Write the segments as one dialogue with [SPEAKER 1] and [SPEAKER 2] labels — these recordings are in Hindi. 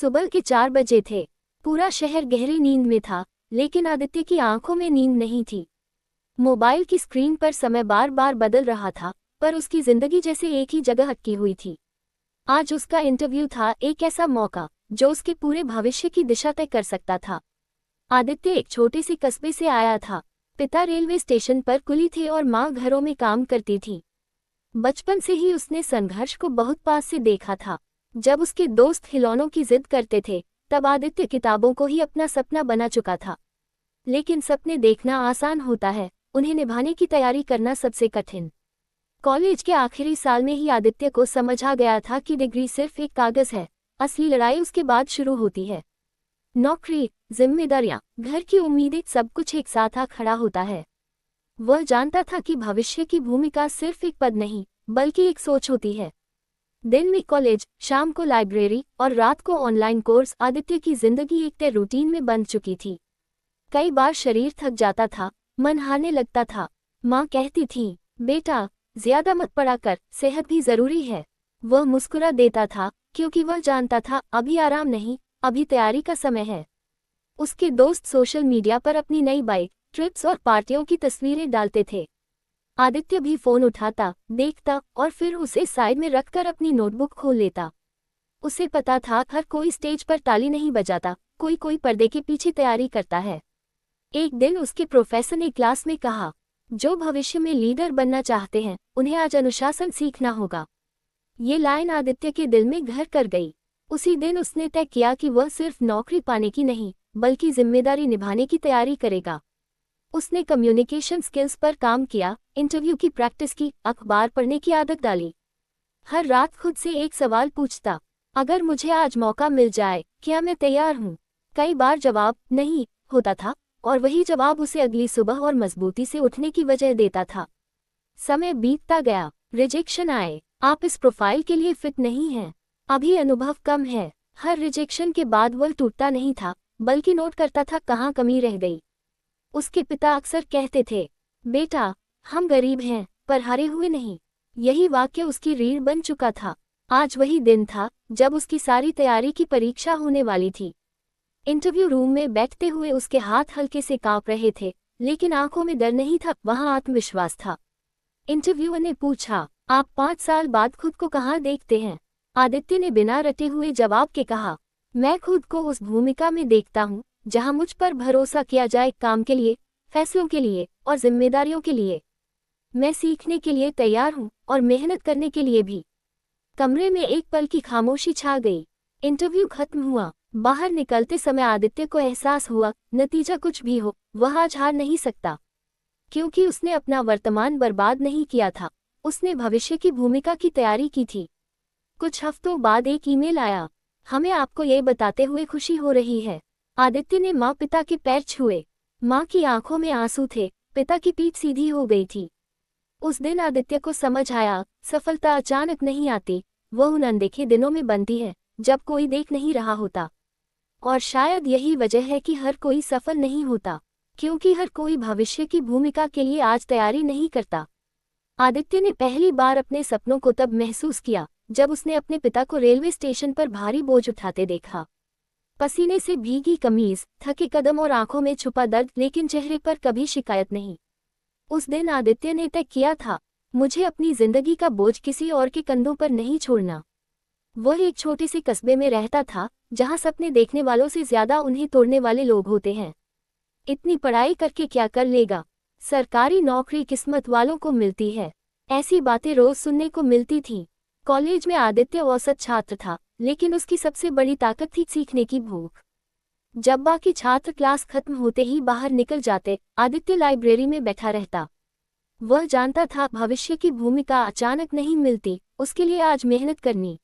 [SPEAKER 1] सुबह के 4 बजे थे। पूरा शहर गहरी नींद में था, लेकिन आदित्य की आंखों में नींद नहीं थी। मोबाइल की स्क्रीन पर समय बार बार बदल रहा था, पर उसकी जिंदगी जैसे एक ही जगह अटकी हुई थी। आज उसका इंटरव्यू था, एक ऐसा मौका जो उसके पूरे भविष्य की दिशा तय कर सकता था। आदित्य एक छोटे से कस्बे से आया था। पिता रेलवे स्टेशन पर कुली थे और माँ घरों में काम करती थी। बचपन से ही उसने संघर्ष को बहुत पास से देखा था। जब उसके दोस्त खिलौनों की जिद करते थे, तब आदित्य किताबों को ही अपना सपना बना चुका था। लेकिन सपने देखना आसान होता है, उन्हें निभाने की तैयारी करना सबसे कठिन। कॉलेज के आखिरी साल में ही आदित्य को समझ आ गया था कि डिग्री सिर्फ एक कागज है, असली लड़ाई उसके बाद शुरू होती है। नौकरी, जिम्मेदारियां, घर की उम्मीदें, सब कुछ एक साथ आ खड़ा होता है। वह जानता था कि भविष्य की भूमिका सिर्फ एक पद नहीं, बल्कि एक सोच होती है। दिन में कॉलेज, शाम को लाइब्रेरी और रात को ऑनलाइन कोर्स। आदित्य की जिंदगी एक तय रूटीन में बंध चुकी थी। कई बार शरीर थक जाता था, मन हारने लगता था। माँ कहती थी, बेटा ज्यादा मत पढ़ा कर, सेहत भी जरूरी है। वह मुस्कुरा देता था, क्योंकि वह जानता था अभी आराम नहीं, अभी तैयारी का समय है। उसके दोस्त सोशल मीडिया पर अपनी नई बाइक, ट्रिप्स और पार्टियों की तस्वीरें डालते थे। आदित्य भी फोन उठाता, देखता और फिर उसे साइड में रखकर अपनी नोटबुक खोल लेता। उसे पता था हर कोई स्टेज पर ताली नहीं बजाता, कोई पर्दे के पीछे तैयारी करता है। एक दिन उसके प्रोफेसर ने क्लास में कहा, जो भविष्य में लीडर बनना चाहते हैं, उन्हें आज अनुशासन सीखना होगा। ये लाइन आदित्य के दिल में घर कर गई। उसी दिन उसने तय किया कि वह सिर्फ नौकरी पाने की नहीं, बल्कि जिम्मेदारी निभाने की तैयारी करेगा। उसने कम्युनिकेशन स्किल्स पर काम किया, इंटरव्यू की प्रैक्टिस की, अखबार पढ़ने की आदत डाली। हर रात खुद से एक सवाल पूछता, अगर मुझे आज मौका मिल जाए, क्या मैं तैयार हूँ? कई बार जवाब नहीं होता था, और वही जवाब उसे अगली सुबह और मजबूती से उठने की वजह देता था। समय बीतता गया, रिजेक्शन आए, आप इस प्रोफाइल के लिए फिट नहीं हैं, अभी अनुभव कम है। हर रिजेक्शन के बाद वह टूटता नहीं था, बल्कि नोट करता था कहाँ कमी रह गई। उसके पिता अक्सर कहते थे, बेटा हम गरीब हैं, पर हारे हुए नहीं। यही वाक्य उसकी रीढ़ बन चुका था। आज वही दिन था जब उसकी सारी तैयारी की परीक्षा होने वाली थी। इंटरव्यू रूम में बैठते हुए उसके हाथ हल्के से कांप रहे थे, लेकिन आंखों में डर नहीं था, वहां आत्मविश्वास था। इंटरव्यूअर ने पूछा, आप 5 साल बाद खुद को कहाँ देखते हैं? आदित्य ने बिना रटे हुए जवाब के कहा, मैं खुद को उस भूमिका में देखता हूँ जहां मुझ पर भरोसा किया जाए, काम के लिए, फैसलों के लिए और जिम्मेदारियों के लिए। मैं सीखने के लिए तैयार हूँ और मेहनत करने के लिए भी। कमरे में एक पल की खामोशी छा गई। इंटरव्यू खत्म हुआ। बाहर निकलते समय आदित्य को एहसास हुआ, नतीजा कुछ भी हो, वह आज हार नहीं सकता। क्योंकि उसने अपना वर्तमान बर्बाद नहीं किया था, उसने भविष्य की भूमिका की तैयारी की थी। कुछ हफ्तों बाद एक ईमेल आया, हमें आपको ये बताते हुए खुशी हो रही है। आदित्य ने माँ पिता के पैर छुए। माँ की आंखों में आंसू थे, पिता की पीठ सीधी हो गई थी। उस दिन आदित्य को समझ आया, सफलता अचानक नहीं आती, वह उन अनदेखे दिनों में बनती है जब कोई देख नहीं रहा होता। और शायद यही वजह है कि हर कोई सफल नहीं होता, क्योंकि हर कोई भविष्य की भूमिका के लिए आज तैयारी नहीं करता। आदित्य ने पहली बार अपने सपनों को तब महसूस किया जब उसने अपने पिता को रेलवे स्टेशन पर भारी बोझ उठाते देखा। पसीने से भीगी कमीज, थके कदम और आंखों में छुपा दर्द, लेकिन चेहरे पर कभी शिकायत नहीं। उस दिन आदित्य ने तय किया था, मुझे अपनी जिंदगी का बोझ किसी और के कंधों पर नहीं छोड़ना। वह एक छोटे से कस्बे में रहता था, जहां सपने देखने वालों से ज्यादा उन्हें तोड़ने वाले लोग होते हैं। इतनी पढ़ाई करके क्या कर लेगा? सरकारी नौकरी किस्मत वालों को मिलती है, ऐसी बातें रोज सुनने को मिलती थीं। कॉलेज में आदित्य औसत छात्र था, लेकिन उसकी सबसे बड़ी ताकत थी सीखने की भूख। जब बाकी छात्र क्लास खत्म होते ही बाहर निकल जाते, आदित्य लाइब्रेरी में बैठा रहता। वह जानता था भविष्य की भूमिका अचानक नहीं मिलती, उसके लिए आज मेहनत करनी।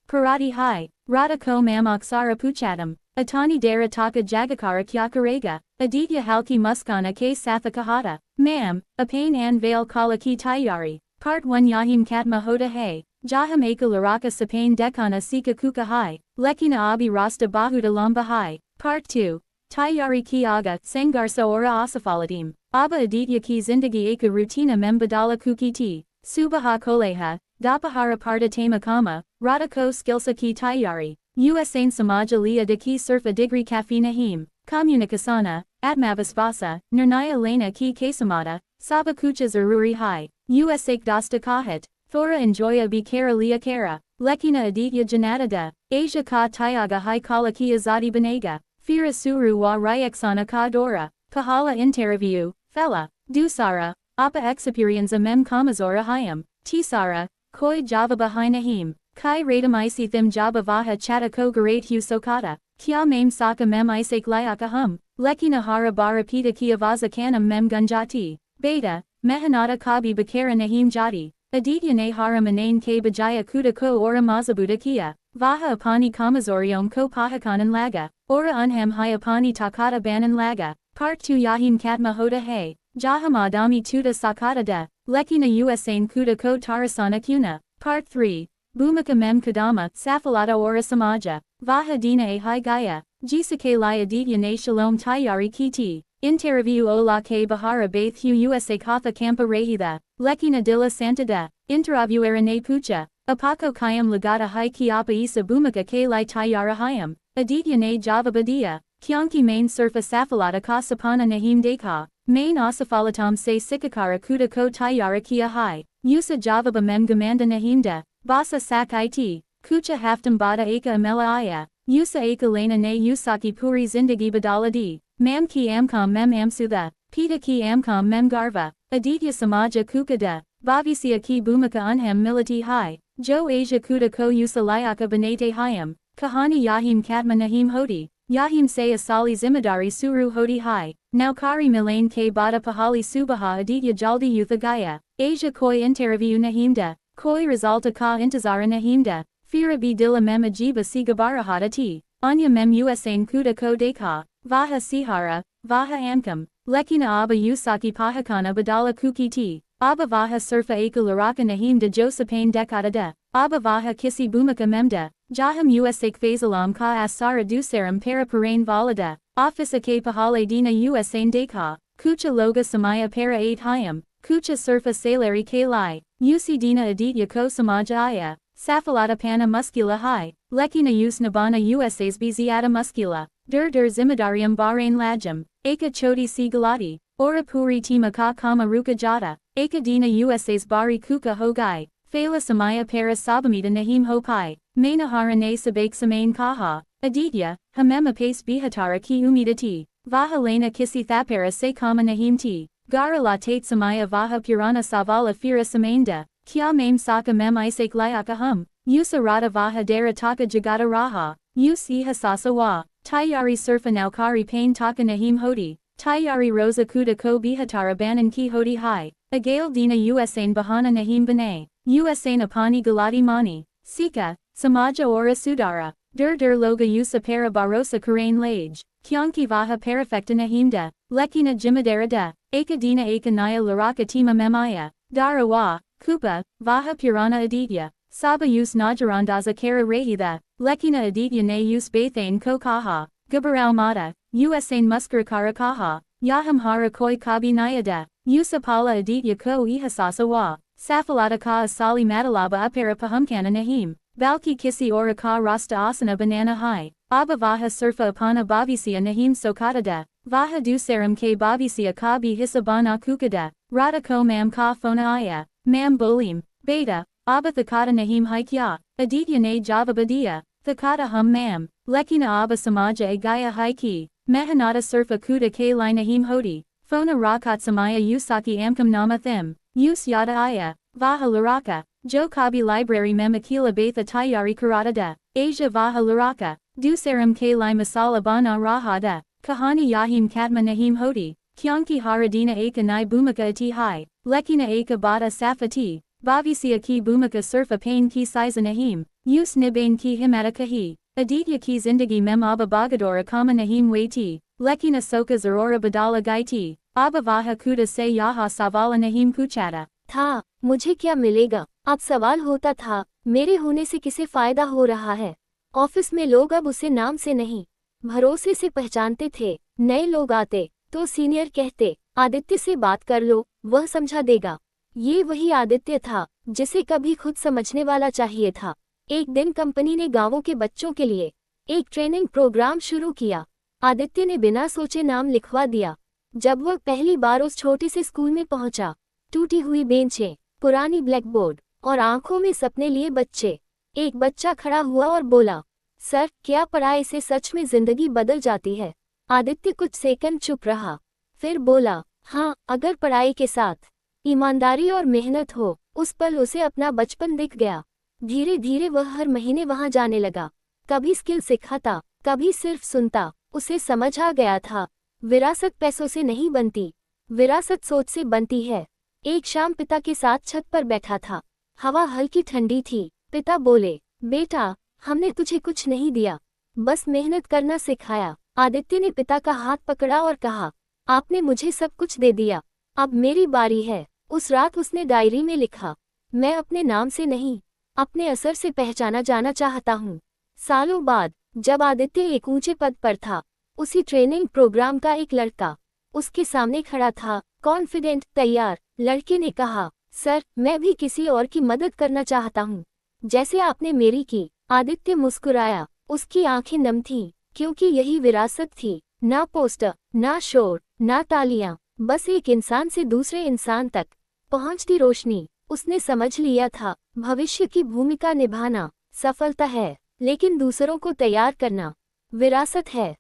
[SPEAKER 2] Karate hai, Radhako mam aksara puchatam, Atani dara taka jagakara kya karega, Aditya halki muskana ke sathakahata, mam, Apane an veil kala ki tayari, Part 1 Yahim katma hoda hai, Jaham eka laraka sapane dekana sika kuka hai, Lekina abi rasta bahuda lamba hai, Part 2, Tayari ki aga, Sangarsa ora asafaladim, Aba Aditya ki zindagi eka rutina membadala kuki ti, Subaha koleha, Dapahara parta tamakama, Radhako skilsa ki tayari. Usain Samaj Aliyah Daki Surfa Digri Kafi Nahim, Komunikasana, Atmavasvasa, Nirnaya Lena Ki Kasamata, Saba Kucha Zaruri Hai, Usak Dosta Kahat, Thora Enjoya Bi Kara Liya Kara, Lekina Aditya Janadada, Asia Ka Tyaga Hai Kala Ki Azadi Banega, Fira Suru Wa Ryaksana Ka Dora, Kahala Interview, Fela, Dusara, Apa Exapurianza Mem Kamazora Hayam, Tisara, Koi Java Bahai Nahim, Kai Radam Isi Thim Java Vaha Chata Ko Garat Hu Sokata, Kya Mem Saka Mem Isak Layaka Hum, Lekina Hara Bara Pita Kia Vaza Kanam Mem Gunjati, Beta, Mehanata Kabi Bakara Nahim Jati, Aditya Ne Hara Manain K Bajaya Kuda Ko Ora Mazabuda Kia, Vaha Apani Kamazoriom Ko Pahakanan Laga, Ora Unham Hai Apani Takata Banan Laga, Part 2 Yahim Katma Hoda Hay, Jaham Adami Tuda Sakata Da, Lekina Usain Kuda Ko Tarasana Kuna, Part 3. Bhumika Mem Kadama, Safalata Ora Samaja, Vaha Dina A Hai Gaya, Jisake Laya Ditya Ne Shalom Tayari Kiti, Interview Ola K Bahara Baith Hu Usa Katha Kampa Rahida, Lekina Dilla Santada, Interavuera Ne Pucha, Apako Kayam Lagata Hai Kiapa Isa Bhumika K Lai Tayara Hayam, Aditya Ne Java Badia, Kyanki Main Surfa Safalata Kasapana Nahim Deka, Main Asafalatam Se Sikakara Kuda Ko Tayara Kia Hai, Usa Java Bamem Gamanda Nahimda. Basa Sak It, Kucha Haftam Bada Aka Amela Aya, Usa Aka Lena Ne Usaki Puri Zindagi Badala Di, Mam Ki Amkam Mem Amsudha, Pita Ki Amkam Mem Garva, Aditya Samaja Kukada, Bhavisia Ki Bhumika Unham Militi Hai, Jo Asia Kuda Ko Usa Layaka Banate Hayam, Kahani Yahim Katma Nahim Hodi, Yahim Se Asali Zimadari Suru Hodi Hai, Naukari Milane K Bada Pahali Subaha Aditya Jaldi Yutha Gaya, Asia Koi Interview Nahimda. Koi Resulta Ka Intazara Nahimda, Fira B Dilla Mem Ajiba Sigabara Hada T, Anya Mem Usain Kuda Ko Deka, Vaha Sihara, Vaha Amkam, Lekina Abba Usaki Pahakana Badala Kuki T, Abba Vaha Surfa Aka Laraka Nahimda Josephine Dekada Da, Abba Vaha Kisi Bhumika Memda, Jaham Usak Fazalam Ka Asara Dusaram Para Parain Valada, Office Ake Pahale Dina Usain Deka, Kucha Loga Samaya Para 8 Hayam, Kucha Surfa Salari K Lai. Usi Dina Aditya Ko Samaja Aya, Safalata Pana Muscula Hai, Lekina Us Nabana Usas Biziata Muscula, Dur Zimadarium Bahrain Lajam, Aka Choti Si Galati, Ora Puri Tima Ka Kama Ruka Jata, Aka Dina Usas Bari Kuka Hogai, Fela Samaya Paras Sabamita Nahim Hopai, Mainahara Ne Sabak Samain Kaha, Aditya, Hamema Pace Bihatara Ki Umidati, Vaha Lena Kisi Thapara Se Kama Nahim Ti. Gara la tate samaya vaha purana savala fira samainda, kya mame saka mem isak layaka hum, usa rata vaha dara taka jagata raha, us iha sasa wa, tayari surfa naukari pain taka nahim hodi, tayari rosa kuda ko bihatara banan ki hodi hai, agale dina usain bahana nahim bane, usain apani galati mani, sika, samaja ora sudara, dur loga usa para barosa karain lage, kyanki vaha parafecta nahimda, lekina jimadara da. Akadina Akanaya Laraka Tima Memaya, Darawa, Kupa, Vaha Purana Aditya, Saba Us Najarandaza Kara Rahida, Lekina Aditya Ne Us Bathane Ko Kaha, Gabarao Mata, Usain Muskar Kara Kaha, Yaham Hara Koi Kabi Nayada, Usapala Aditya Ko Ihasasa Wa, Safalata Ka Asali Matalaba Apara Pahumkana Nahim, Balki Kisi Ora Ka Rasta Asana Banana Hai, Abba Vaha Surfa Apana Bhavisia Nahim Sokatada. Vaha Dusaram K Bhavisia Ka Bi Hisabana Kukada, Rata Ko Mam Ka Fona Aya, Mam Bolim, Beta, Abba Thakata Nahim Haikya, Aditya Ne Java Badia, Thakata Hum Mam, Lekina Abba Samaja E Gaya Haiki, Mehanata Surfa Kuda K Lai Nahim Hodi, Fona Rakat Samaya Usaki Amkam Nama Thim, Us Yada Aya, Vaha Laraka, Jo Kabi Library Mem Akila Betha Tayari Karatada, Asia Vaha Laraka, Dusaram K Lai Masala Bana Rahada. Kahani Yahim Katma Nahim Hodi, Kyanki Haradina Aka Nai Bhumika Ati Hai, Lekina Aka Bada Safati, Bhavisia Ki Bhumika Surfa Pain Ki Siza Nahim, Us Nibain Ki Himata Kahi, Aditya Ki Zindagi Mem Abba Bagadora Kama Nahim Waiti, Lekina Soka Zarora Badala Gaiti, Abba Vaha Kuda Se Yaha Savala Nahim Puchata.
[SPEAKER 1] था मुझे क्या मिलेगा। अब सवाल होता था मेरे होने से किसे फायदा हो रहा है। ऑफिस में लोग अब उसे नाम से नहीं भरोसे से पहचानते थे। नए लोग आते तो सीनियर कहते आदित्य से बात कर लो, वह समझा देगा। ये वही आदित्य था जिसे कभी खुद समझने वाला चाहिए था। एक दिन कंपनी ने गांवों के बच्चों के लिए एक ट्रेनिंग प्रोग्राम शुरू किया। आदित्य ने बिना सोचे नाम लिखवा दिया। जब वह पहली बार उस छोटे से स्कूल में पहुंचा, टूटी हुई बेंचें, पुरानी ब्लैकबोर्ड और आंखों में सपने लिए बच्चे, एक बच्चा खड़ा हुआ और बोला, सर, क्या पढ़ाई से सच में जिंदगी बदल जाती है? आदित्य कुछ सेकंड चुप रहा, फिर बोला, हाँ, अगर पढ़ाई के साथ ईमानदारी और मेहनत हो। उस पल उसे अपना बचपन दिख गया। धीरे धीरे वह हर महीने वहां जाने लगा, कभी स्किल सिखाता, कभी सिर्फ सुनता। उसे समझ आ गया था, विरासत पैसों से नहीं बनती, विरासत सोच से बनती है। एक शाम पिता के साथ छत पर बैठा था, हवा हल्की ठंडी थी। पिता बोले, बेटा, हमने तुझे कुछ नहीं दिया, बस मेहनत करना सिखाया। आदित्य ने पिता का हाथ पकड़ा और कहा, आपने मुझे सब कुछ दे दिया, अब मेरी बारी है। उस रात उसने डायरी में लिखा, मैं अपने नाम से नहीं, अपने असर से पहचाना जाना चाहता हूँ। सालों बाद जब आदित्य एक ऊंचे पद पर था, उसी ट्रेनिंग प्रोग्राम का एक लड़का उसके सामने खड़ा था, कॉन्फिडेंट, तैयार। लड़के ने कहा, सर, मैं भी किसी और की मदद करना चाहता हूँ, जैसे आपने मेरी की। आदित्य मुस्कुराया, उसकी आंखें नम थीं, क्योंकि यही विरासत थी। ना पोस्टर, ना शोर, ना तालियां, बस एक इंसान से दूसरे इंसान तक पहुंचती रोशनी। उसने समझ लिया था, भविष्य की भूमिका निभाना सफलता है, लेकिन दूसरों को तैयार करना विरासत है।